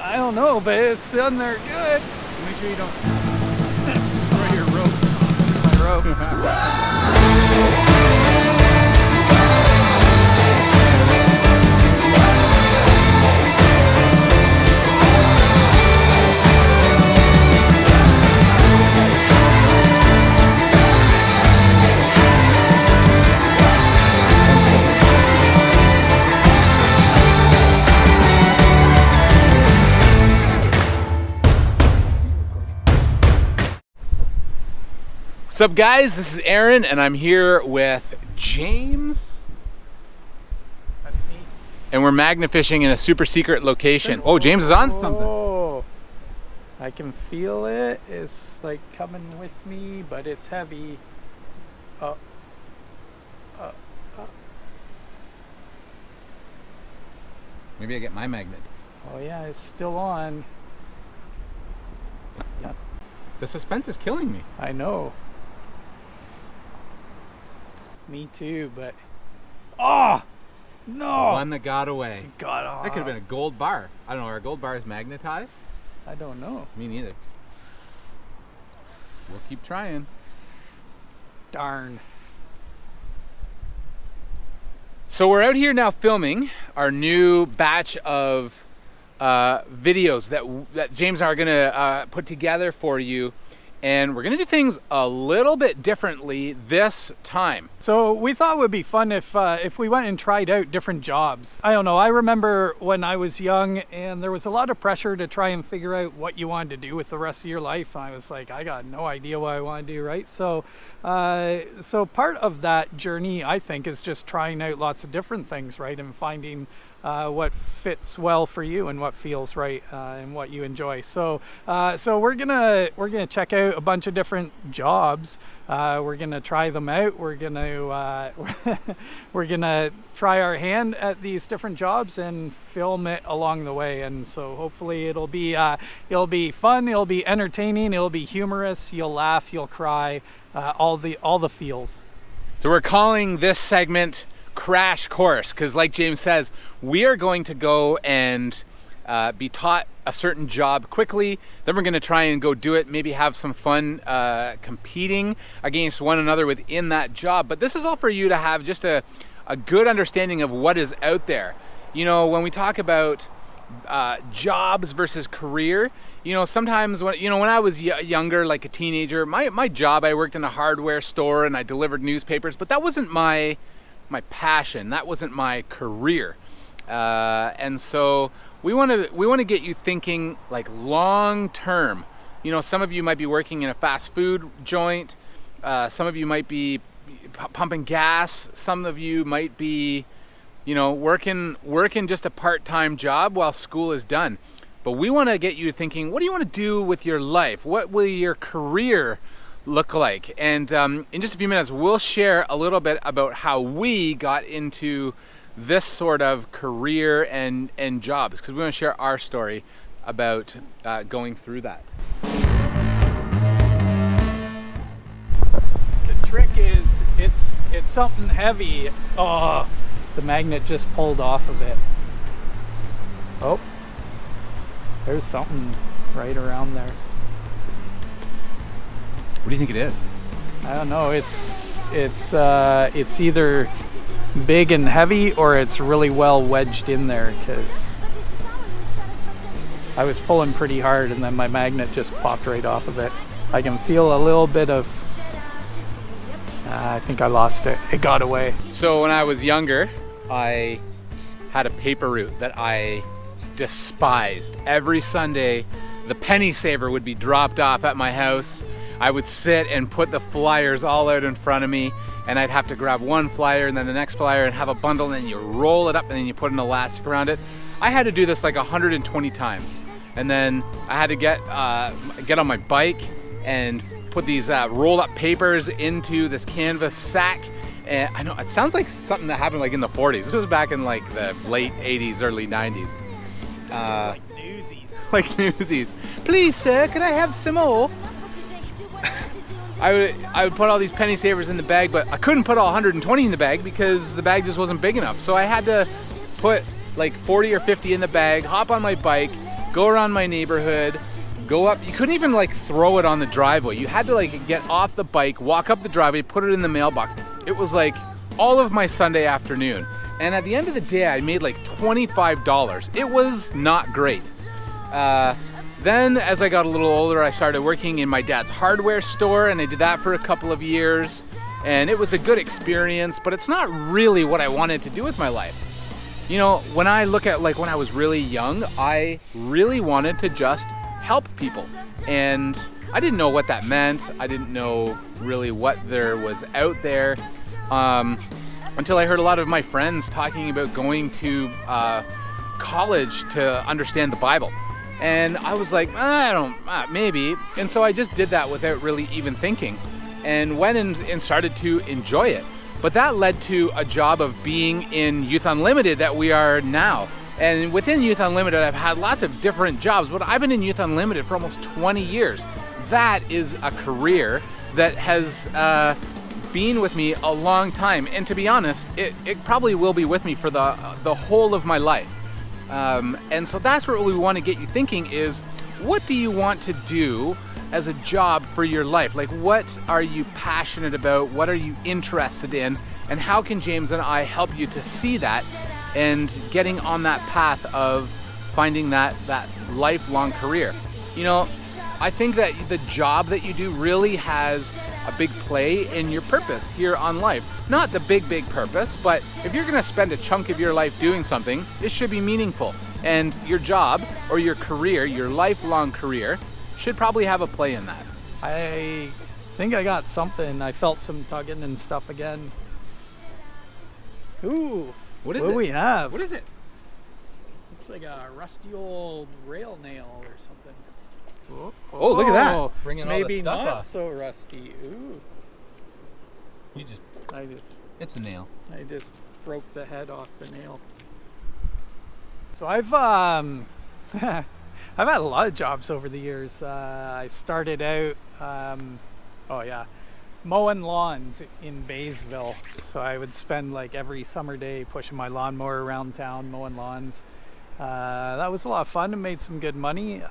I don't know, but it's sitting there good. Make sure you don't destroy your ropes. My rope. What's up, guys? This is Aaron, and I'm here with James. That's me. And we're magna fishing in a super secret location. Oh, James is on something. Oh, I can feel it. It's like coming with me, but it's heavy. Maybe I get my magnet. Oh yeah, it's still on. Yep, The suspense is killing me. I know. Me too, but oh no! One that got away. Got off. That could have been a gold bar. I don't know, are gold bars magnetized? I don't know. Me neither. We'll keep trying. Darn. So we're out here now filming our new batch of videos that James and I are gonna put together for you, and we're gonna do things a little bit differently this time. So we thought it would be fun if we went and tried out different jobs. I don't know. I remember when I was young and there was a lot of pressure to try and figure out what you wanted to do with the rest of your life. I was like, I got no idea what I want to do, right? So part of that journey, I think, is just trying out lots of different things, right? And finding what fits well for you and what feels right and what you enjoy. So we're gonna check out a bunch of different jobs. We're gonna try them out. We're gonna try our hand at these different jobs and film it along the way. And so hopefully it'll be fun. It'll be entertaining. It'll be humorous. You'll laugh. You'll cry. All the feels. So we're calling this segment Crash Course, because like James says, we are going to go and be taught a certain job quickly, then we're going to try and go do it, maybe have some fun competing against one another within that job. But this is all for you to have just a good understanding of what is out there. You know, when we talk about jobs versus career, you know, sometimes when I was younger, like a teenager, my job, I worked in a hardware store and I delivered newspapers, but that wasn't my passion. That wasn't my career. And so we want to get you thinking like long term. You know, some of you might be working in a fast food joint. Some of you might be pumping gas. Some of you might be, you know, working just a part-time job while school is done. But we want to get you thinking, what do you want to do with your life? What will your career look like? And in just a few minutes, we'll share a little bit about how we got into this sort of career and jobs, because we want to share our story about going through that. The trick is it's something heavy. Oh, the magnet just pulled off of it. Oh, there's something right around there. What do you think it is? I don't know. It's either big and heavy or it's really well wedged in there, because I was pulling pretty hard and then my magnet just popped right off of it. I can feel a little bit of I think I lost it. It got away. So when I was younger, I had a paper route that I despised. Every Sunday, the penny saver would be dropped off at my house. I would sit and put the flyers all out in front of me, and I'd have to grab one flyer and then the next flyer and have a bundle, and then you roll it up and then you put an elastic around it. I had to do this like 120 times. And then I had to get on my bike and put these rolled up papers into this canvas sack. And I know it sounds like something that happened like in the 40s. This was back in like the late 80s, early 90s. Like Newsies. Like Newsies. Please, sir, could I have some more? I would put all these penny savers in the bag, but I couldn't put all 120 in the bag because the bag just wasn't big enough. So I had to put like 40 or 50 in the bag, hop on my bike, go around my neighborhood, go up. You couldn't even like throw it on the driveway. You had to like get off the bike, walk up the driveway, put it in the mailbox. It was like all of my Sunday afternoon. And at the end of the day, I made like $25. It was not great. Then as I got a little older, I started working in my dad's hardware store, and I did that for a couple of years. And it was a good experience, but it's not really what I wanted to do with my life. You know, when I look at like when I was really young, I really wanted to just help people. And I didn't know what that meant. I didn't know really what there was out there until I heard a lot of my friends talking about going to college to understand the Bible. And I was like, maybe. And so I just did that without really even thinking, and went and started to enjoy it. But that led to a job of being in Youth Unlimited that we are now. And within Youth Unlimited, I've had lots of different jobs, but I've been in Youth Unlimited for almost 20 years. That is a career that has been with me a long time. And to be honest, it probably will be with me for the whole of my life. And so that's what we want to get you thinking is, what do you want to do as a job for your life? Like, what are you passionate about? What are you interested in? And how can James and I help you to see that and getting on that path of finding that lifelong career? You know, I think that the job that you do really has a big play in your purpose here on life. Not the big purpose, but if you're going to spend a chunk of your life doing something, it should be meaningful. And your job or your career, your lifelong career, should probably have a play in that. I think I got something. I felt some tugging and stuff again. Ooh. What is what it? do we have? What is it? Looks like a rusty old rail nail or something. Oh, look at that. Bringing all the maybe stuff not up. so rusty. Ooh. It's a nail. I just broke the head off the nail. So I've I've had a lot of jobs over the years. I started out mowing lawns in Baysville. So I would spend like every summer day pushing my lawnmower around town mowing lawns. That was a lot of fun and made some good money.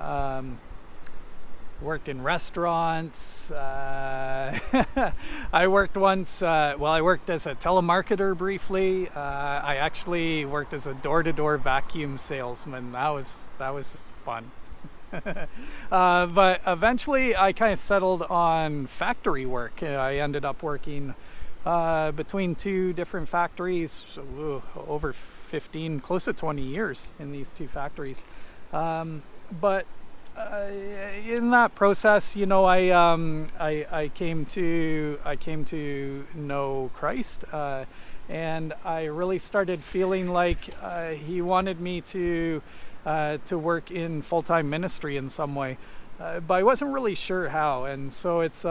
Worked in restaurants. I worked once, I worked as a telemarketer briefly. I actually worked as a door-to-door vacuum salesman. That was fun. But eventually I kind of settled on factory work. I ended up working between two different factories, over 15, close to 20 years in these two factories. But in that process, you know, I came to know Christ, and I really started feeling like He wanted me to work in full-time ministry in some way, but I wasn't really sure how. And so it's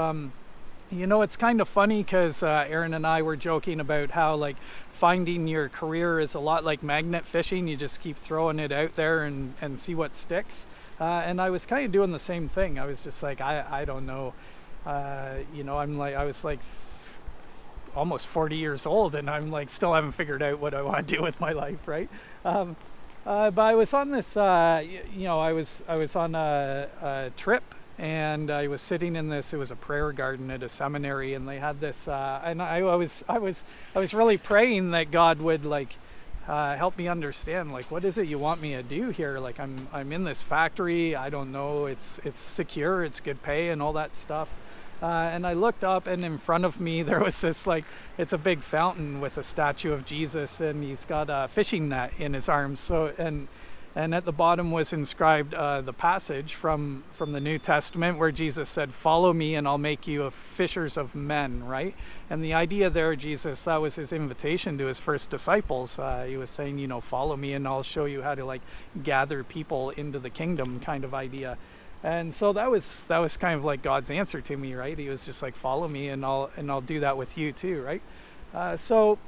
you know, it's kind of funny because Aaron and I were joking about how like finding your career is a lot like magnet fishing. You just keep throwing it out there and see what sticks. And I was kind of doing the same thing. I was just like, I don't know. You know, I was like almost 40 years old, and I'm like still haven't figured out what I want to do with my life, right? But I was on this, you know, I was on a trip, and I was sitting in this. It was a prayer garden at a seminary, and they had this. And I was really praying that God would like help me understand, like, what is it you want me to do here? Like, I'm in this factory. I don't know. It's secure. It's good pay and all that stuff. And I looked up, and in front of me there was this, like, it's a big fountain with a statue of Jesus, and he's got a fishing net in his arms. So and at the bottom was inscribed the passage from the New Testament where Jesus said, "Follow me and I'll make you fishers of men," right? And the idea there, Jesus, that was his invitation to his first disciples. He was saying, you know, follow me and I'll show you how to like gather people into the kingdom, kind of idea. And so that was kind of like God's answer to me, right? He was just like, follow me and I'll do that with you too, right? So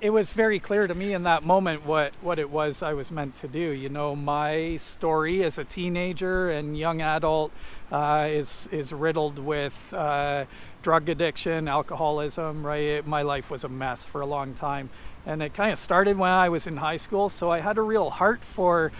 It was very clear to me in that moment what it was I was meant to do. You know, my story as a teenager and young adult is riddled with drug addiction, alcoholism, right? My life was a mess for a long time. And it kind of started when I was in high school, so I had a real heart for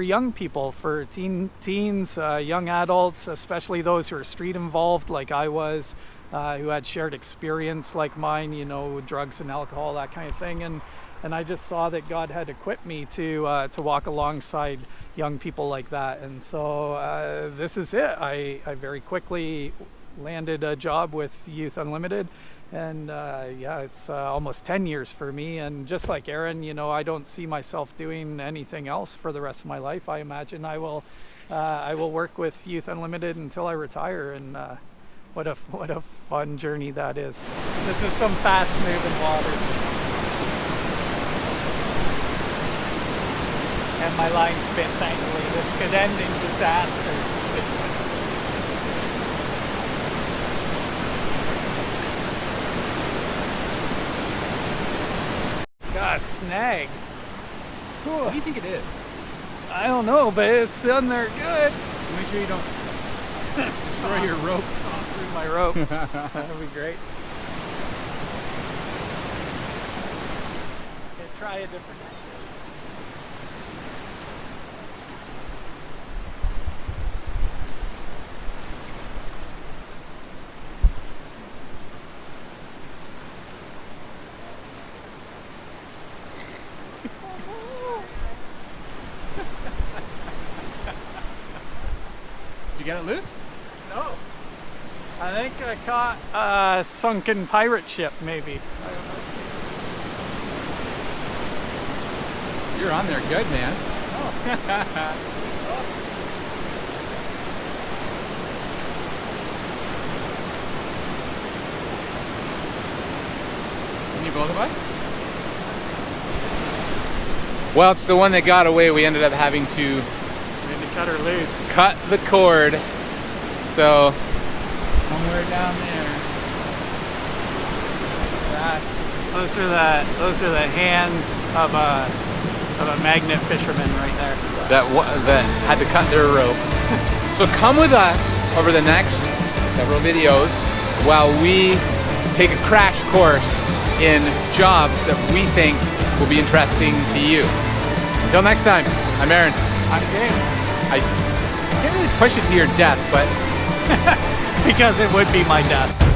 young people, for teens, young adults, especially those who are street involved like I was. Who had shared experience like mine, you know, drugs and alcohol, that kind of thing, and I just saw that God had equipped me to walk alongside young people like that, and so this is it. I very quickly landed a job with Youth Unlimited, and yeah, it's almost 10 years for me, and just like Aaron, you know, I don't see myself doing anything else for the rest of my life. I imagine I will work with Youth Unlimited until I retire, and what a fun journey that is. This is some fast moving water. And my line's bit, thankfully. This could end in disaster. Got a snag. What do you think it is? I don't know, but it's in there good. Make sure you don't destroy your rope. Saw through my rope. That'll be great. Okay, try a different. Did you get it loose? No. I think I caught a sunken pirate ship, maybe. I don't know. You're on there good, man. Oh. Can you both of us? Well, it's the one that got away. We ended up having to We had to cut her loose. cut the cord. So somewhere down there. Those are the hands of a magnet fisherman right there. That had to cut their rope. So come with us over the next several videos while we take a crash course in jobs that we think will be interesting to you. Until next time, I'm Aaron. I'm James. I can't really push it to your death, but Because it would be my death.